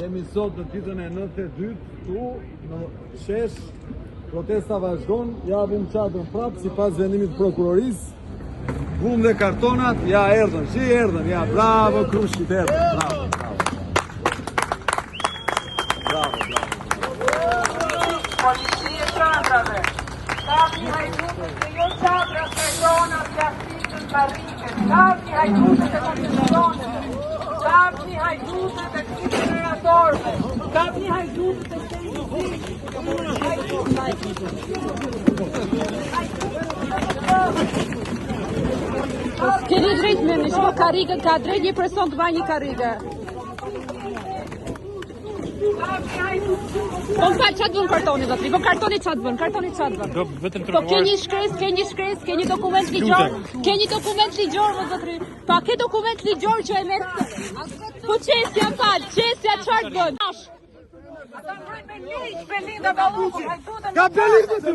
Jemi sot në ditën e 92 këtu në Shesh. Protesta vazhdon, japim çadrën prapë sipas vendimit të prokurorisë. Vum dhe kartonat, ja erdhën, ja bravo Krushit, erdhën, bravo. Policie çadrave. Kapi hajdutët dhe jo çadrat e zonat që asitën barrikën. Kapi hajdutët e konstitucioneve. Kapi hajdutët e këtij generatorëve. Kapi hajdutët e Keni drejt me në shko karikën ka drejt një person të vaj një karikë. Po më falë, qatë vën kartoni, zotri? Po kartoni qatë vën? Po ke një shkres, ke një dokument ligjor? Ke një dokument ligjor, zotri? Pa ke dokument ligjor që e merë? Po qesja, falë, qesja qartë vën? Ka belitë ti!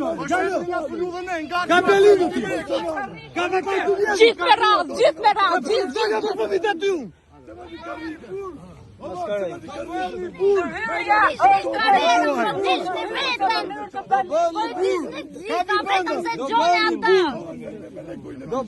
Ka belitë ti! Gjithë me radhë, gjithë! Ka